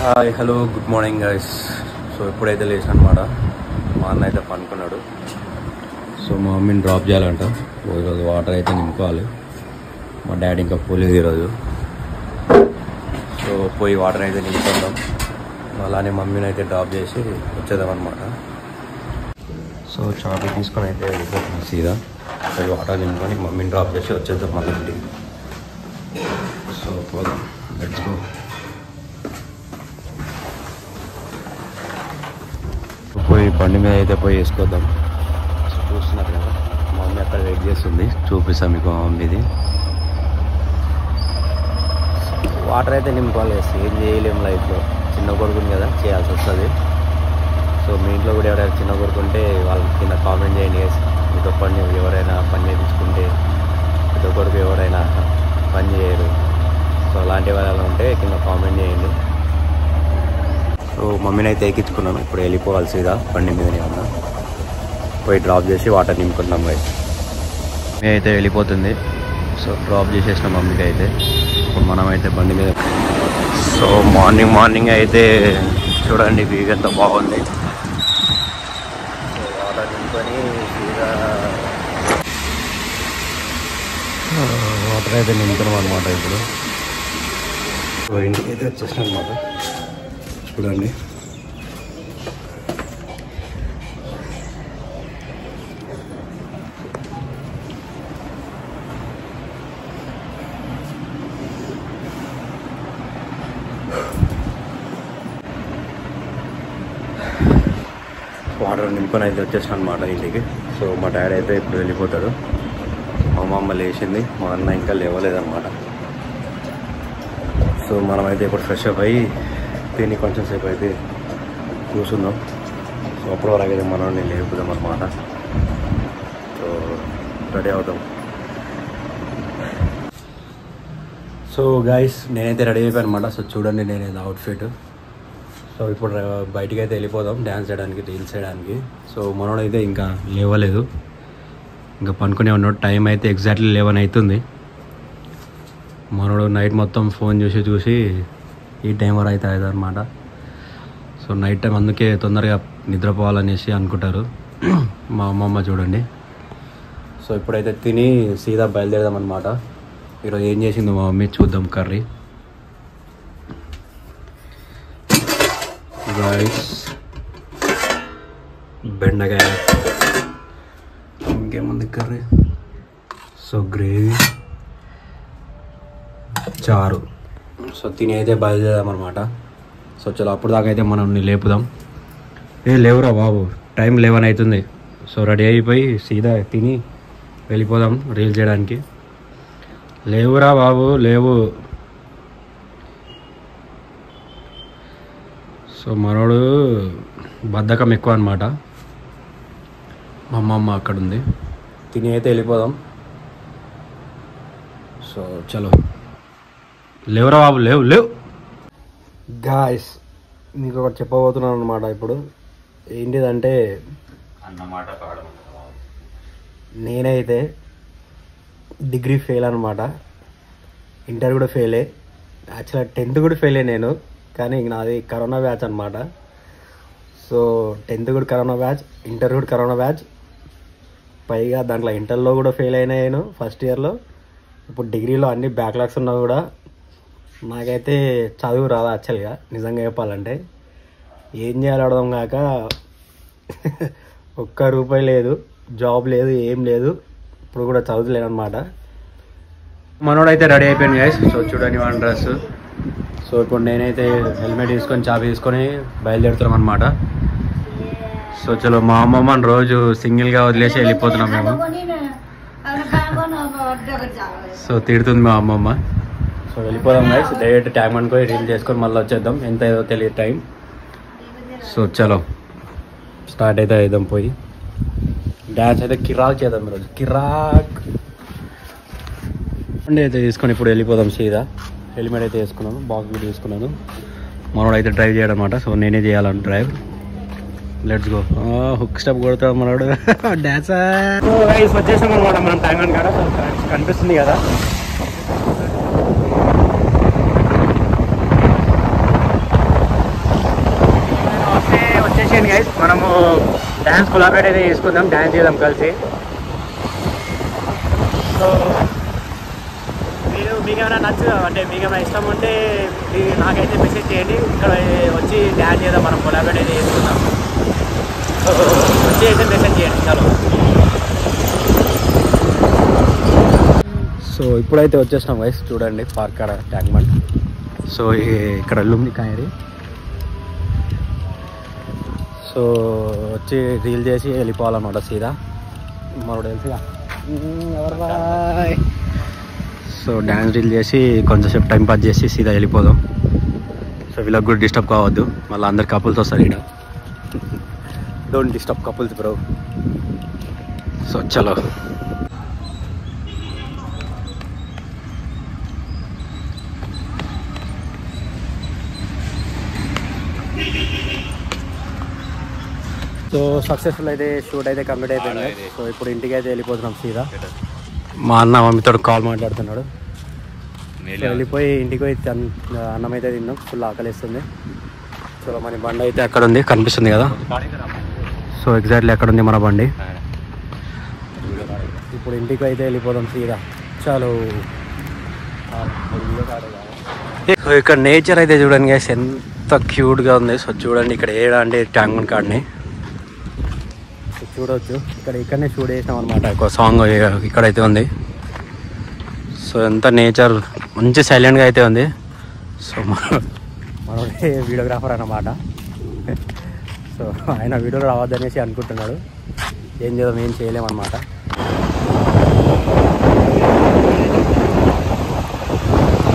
Hi hello good morning guys. So ఎప్పుడైతే లేచాను అనమాట, మా అన్న అయితే పనుకున్నాడు. సో మా మమ్మీని డ్రాప్ చేయాలంట. ఈరోజు వాటర్ అయితే నింపుకోవాలి. మా డాడీ ఇంకా పోలేదు ఈరోజు. సో పోయి వాటర్ అయితే నింపుకుందాం. అలానే మమ్మీని అయితే డ్రాప్ చేసి వచ్చేద్దాం అనమాట. సో చాపి తీసుకొని అయితే వెళ్ళిపోతున్నాం సీదా. పోయి వాటర్ నింపుకొని మమ్మీని డ్రాప్ చేసి వచ్చేద్దాం మళ్ళీ ఇంటికి. సో పోదాం, లెట్స్ గో. పోయి బండి మీద అయితే పోయి వేసుకోద్దాం. చూస్తున్నారు కదా, మా మమ్మీ అక్కడ వెయిట్ చేస్తుంది. చూపిస్తాం మీకు మా మమ్మీది. వాటర్ అయితే నింపాలి, ఏం చేయలేము లైఫ్లో. చిన్న కొడుకుని కదా, చేయాల్సి వస్తుంది. సో మీ ఇంట్లో కూడా ఎవరైనా చిన్న కొడుకుంటే వాళ్ళకి కింద కామెంట్ చేయండి. మీతో పని ఎవరైనా పని చేయించుకుంటే, మీతో కొడుకు ఎవరైనా పని చేయరు, సో అలాంటి వాళ్ళు ఉంటే కింద కామెంట్ చేయండి. సో మమ్మీని అయితే ఎక్కించుకున్నాను. ఇప్పుడు వెళ్ళిపోవాలి సీదా బండి మీదనే ఉన్నా. పోయి డ్రాప్ చేసి వాటర్ నింపుకుంటాం గైస్. మమ్మీ అయితే వెళ్ళిపోతుంది. సో డ్రాప్ చేసేసిన మమ్మీకి అయితే ఇప్పుడు మనం అయితే బండి మీద. సో మార్నింగ్ అయితే చూడండి వ్యూ ఎంత బాగుంది. సో వాటర్ నింపుకొని సీదా వాటర్ అయితే నింపుతున్నాం అనమాట. ఇప్పుడు ఇంటికి అయితే వచ్చేసాం అనమాట. చూడండి, వాటర్ నింపుకొని అయితే వచ్చేసాను అనమాట ఇంటికి. సో మా డాడీ అయితే ఇప్పుడు వెళ్ళిపోతాడు. మా అమ్మ లేచింది, మా అన్న ఇంకా లేవలేదన్నమాట. సో మనమైతే ఇప్పుడు ఫ్రెష్ అప్ అయ్యి తిని కొంచెం సేపు అయితే కూర్చుందాం. సో అప్పుడు వరకు అయితే మనం లేపుదాం అనమాట. సో రెడీ అవుతాం. సో గైస్ నేనైతే రెడీ అయిపోయాను అనమాట. సో చూడండి నేనైతే అవుట్ఫిట్. సో ఇప్పుడు బయటికి అయితే వెళ్ళిపోదాం డ్యాన్స్ చేయడానికి, రీల్స్ చేయడానికి. సో మనోడైతే ఇంకా లేవలేదు, ఇంకా పనుకునే ఉన్నాడు. టైం అయితే ఎగ్జాక్ట్లీ 11 అవుతుంది. మనోడు నైట్ మొత్తం ఫోన్ చూసి ఈ టైం వరకు అయితే అవుతుందన్నమాట. సో నైట్ టైం అందుకే తొందరగా నిద్రపోవాలనేసి అనుకుంటారు మా అమ్మమ్మ. చూడండి, సో ఇప్పుడైతే తిని సీదా బయలుదేరదాం అనమాట. ఈరోజు ఏం చేసిందో మా మమ్మీ చూద్దాం. కర్రీ రైస్, బెండకాయ, ఇంకేముంది కర్రీ, సో గ్రేవీ, చారు. సో తిని అయితే బయలుదేరాం అనమాట. సో చలో అప్పుడు దాకా అయితే మనం లేపుదాం. లేవురా బాబు, టైం 11 అవుతుంది. సో రెడీ అయిపోయి సీదా తిని వెళ్ళిపోదాం రీల్ చేయడానికి. లేవురా బాబు లేవు. సో మనోడు బద్ధకం ఎక్కువ అనమాట. మా అమ్మమ్మ అక్కడ ఉంది. తిని అయితే వెళ్ళిపోదాం. సో చలో, లేవురా బాబు లేవు. గాయ్స్ మీకు ఒకటి చెప్పబోతున్నాను అనమాట. ఇప్పుడు ఏంటిదంటే అన్నమాట, నేనైతే డిగ్రీ ఫెయిల్ అనమాట. ఇంటర్ కూడా ఫెయిలే, యాక్చువల్గా 10th కూడా ఫెయిలే నేను. కానీ నాది కరోనా బ్యాచ్ అనమాట. సో 10th కూడా కరోనా బ్యాచ్, ఇంటర్ కూడా కరోనా బ్యాచ్. పైగా దాంట్లో ఇంటర్లో కూడా ఫెయిల్ అయినా నేను ఫస్ట్ ఇయర్లో. ఇప్పుడు డిగ్రీలో అన్ని బ్యాక్లాగ్స్ ఉన్నా కూడా నాకైతే చదువు రాదు యాక్చువల్గా, నిజంగా చెప్పాలంటే. ఏం చేయాలో అర్థం కాక ₹1 లేదు, జాబ్ లేదు, ఏం లేదు. ఇప్పుడు కూడా చదువులేనమాట. మనోడైతే రెడీ అయిపోయింది గైస్. సో చూడండి వాడి డ్రెస్. సో ఇప్పుడు నేనైతే హెల్మెట్ తీసుకొని చాపి తీసుకొని బయలుదేరుతున్నాం అనమాట. సో చలో, మా అమ్మమ్మని రోజు సింగిల్గా వదిలేసి వెళ్ళిపోతున్నాం మేము. సో తిడుతుంది మా అమ్మమ్మ. సో వెళ్ళిపోదాం గైస్. డైరెక్ట్ టైం అనుకో రీల్ చేసుకొని మళ్ళీ వచ్చేద్దాం. ఎంత ఏదో తెలియదు టైం. సో చలో స్టార్ట్ అయితే అయిద్దాం. పోయి డ్యాన్స్ అయితే కిరాక్ చేద్దాం ఈరోజు, కిరాక్. బండి అయితే తీసుకొని ఇప్పుడు వెళ్ళిపోదాం సీదా. హెల్మెట్ అయితే వేసుకున్నాను, బాక్స్ కూడా తీసుకున్నాను. మనోడు అయితే డ్రైవ్ చేయడం అనమాట. సో నేనే చేయాలని drive. Let's go. Hook step కొడతాడు మనోడు. డ్యాన్స్ వచ్చేసాం అనమాట మనం టైం అని కదా. సో కనిపిస్తుంది కదా. వచ్చేయండి గైస్, మనము డ్యాన్స్ కొలాబరేట్ అయితే చేసుకుందాం, డ్యాన్స్ చేద్దాం కలిసి. సో మీకు ఏమైనా అంటే మీకు ఏమైనా ఇష్టం ఉంటే నాకైతే మెసేజ్ చేయండి, ఇక్కడ వచ్చి డ్యాన్స్ చేద్దాం, మనం కొలాబరేట్ అయితే చేసుకుందాం. సో వచ్చి అయితే మెసేజ్ చేయండి. చలో, సో ఇప్పుడైతే వచ్చేసినాం గైస్, చూడండి పార్క్ కాడ ట్యాంక్ బండ్. సో ఇక్కడ లుంబి కాయరి. సో వచ్చి రీల్ చేసి వెళ్ళిపోవాలన్నమాట సీదా. మరొకటి తెలిసిగా సో డ్యాన్స్ రీల్ చేసి కొంచెంసేపు టైం పాస్ చేసి సీదా వెళ్ళిపోదాం. సో వీళ్ళకి కూడా డిస్టర్బ్ కావద్దు, మళ్ళీ అందరు కపుల్స్ వస్తారు ఇక్కడ. Don't disturb couples bro. So చలో. సో సక్సెస్ఫుల్ అయితే షూట్ అయితే కంప్లీట్ అయిపోయింది. సో ఇప్పుడు ఇంటికి అయితే వెళ్ళిపోతున్నాం సీదా. మా అన్న మమ్మీతో కాల్ మాట్లాడుతున్నాడు. వెళ్ళిపోయి ఇంటికి పోయి అన్నం అయితే తిన్నాం, ఫుల్ ఆకలిస్తుంది. సో మన బండి అయితే అక్కడ ఉంది, కనిపిస్తుంది కదా. సో ఎగ్జాక్ట్లీ అక్కడ ఉంది మన బండి. ఇప్పుడు ఇంటికి అయితే వెళ్ళిపోదాం సీదా. చాలు. సో ఇక్కడ నేచర్ అయితే చూడండి గైస్, ఎంత క్యూట్గా ఉంది. సో చూడండి ఇక్కడ అంటే ట్యాంక్ బండ్ కాడని చూడవచ్చు. ఇక్కడనే షూట్ చేసినాం అనమాట, ఒక సాంగ్ ఇక్కడైతే ఉంది. సో ఎంత నేచర్, మంచి సైలెంట్గా అయితే ఉంది. సో మనోడే వీడియోగ్రాఫర్ అన్నమాట. సో ఆయన వీడియోలో రావద్దనేసి అనుకుంటున్నాడు, ఏం చేద్దాం, ఏం చేయలేమన్నమాట.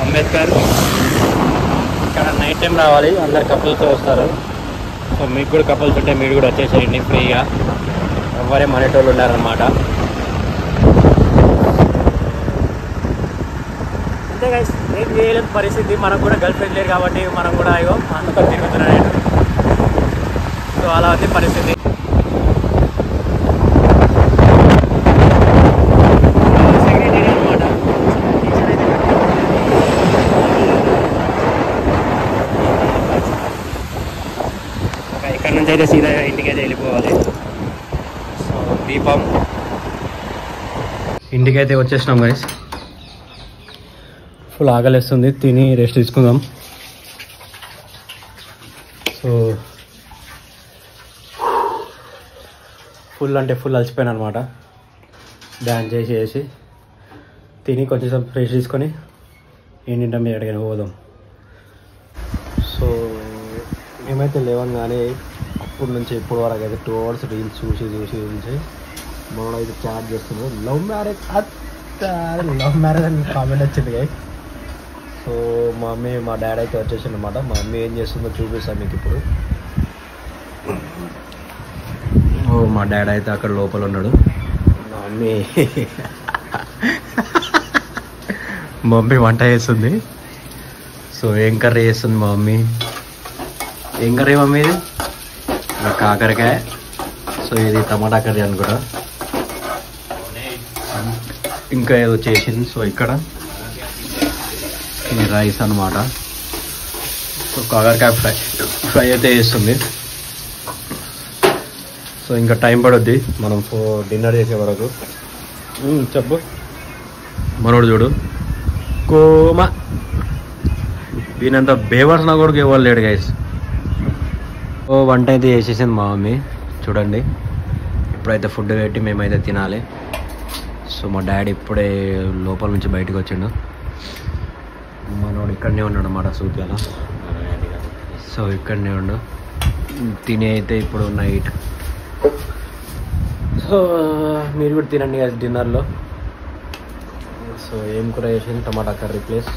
అంబేద్కర్ ఇక్కడ నైట్ టైం రావాలి, అందరు కపుల్తో వస్తారు. సో మీకు కూడా కపుల్స్ ఉంటే మీరు కూడా వచ్చేసేయండి ఫ్రీగా, ఎవరే మనటోళ్ళు ఉన్నారనమాట. అంతే గైస్, ఏం చేయలేని పరిస్థితి. మనకు కూడా గర్ల్ ఫ్రెండ్ లేరు కాబట్టి మనం కూడా అయ్యో అందుకని తిరుగుతున్నాడు. సో అలా ఉంది పరిస్థితి. ఇక్కడ నుంచి అయితే సీదా ఇంటికి అయితే వెళ్ళిపోవాలి. సో దీపం ఇంటికైతే వచ్చేసినాం గైస్. ఫుల్ ఆకలిస్తుంది, తిని రెస్ట్ తీసుకుందాం. సో ఫుల్ అంటే ఫుల్ అలసిపోయాను అనమాట. డ్యాన్స్ చేసి తిని కొంచెం ఫ్రెష్ తీసుకొని ఏంటంటే మీరు ఎక్కడికైనా పోదాం. సో మేమైతే లేవగానే అప్పటి నుంచి ఇప్పుడు వరకు అయితే 2 hours రీల్స్ చూసి మనం అయితే చాట్ చేస్తున్నాం. లవ్ మ్యారేజ్ అని కామెంట్ వచ్చింది గైస్. సో మా మమ్మీ మా డాడీ అయితే వచ్చేసింది అనమాట. మా మమ్మీ ఏం చేస్తుందో చూపిస్తాను మీకు ఇప్పుడు. మా డాడీ అయితే అక్కడ లోపల ఉన్నాడు. మా మమ్మీ వంట చేస్తుంది. సో ఏం కర్రీ చేస్తుంది మా మమ్మీ? ఏం కర్రీ మమ్మీ? ఇది కాకరకాయ. సో ఇది టమాటా కర్రీ అనుకుంటా, ఇంకా ఏదో చేసింది. సో ఇక్కడ ఇది రైస్ అనమాట. సో కాకరకాయ ఫ్రై అయితే చేస్తుంది. సో ఇంకా టైం పడుద్ది మనం డిన్నర్ చేసే వరకు. చెప్పు మనోడు చూడు, కోమా దీనంత బేవర్స్ నా కొడుకు ఇవ్వాలి లేడు గైస్. ఓ వంట అయితే చేసేసింది మా మమ్మీ చూడండి. ఇప్పుడైతే ఫుడ్ పెట్టి మేమైతే తినాలి. సో మా డాడీ ఇప్పుడే లోపల నుంచి బయటకు వచ్చిండు. మనోడు ఇక్కడనే ఉన్నాడు అన్నమాట సూత్యాల. సో ఇక్కడనే ఉండు తిని అయితే ఇప్పుడు నైట్. సో మీరు కూడా తినండి డిన్నర్లో. సో ఏం కూర చేసింది? టమాటా కర్రీ ప్లస్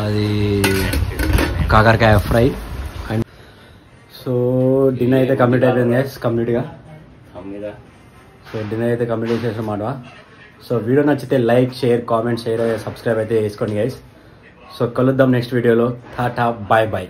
అది కాకరకాయ ఫ్రై. అండ్ సో డిన్నర్ అయితే కంప్లీట్ అయిపోయింది గైస్, కంప్లీట్గా. సో డిన్నర్ అయితే కంప్లీట్ చేసేసామాట. సో వీడియో నచ్చితే లైక్, షేర్, కామెంట్, సబ్స్క్రైబ్ అయితే చేసుకోండి గైస్. సో కలుద్దాం నెక్స్ట్ వీడియోలో. Tata, bye bye.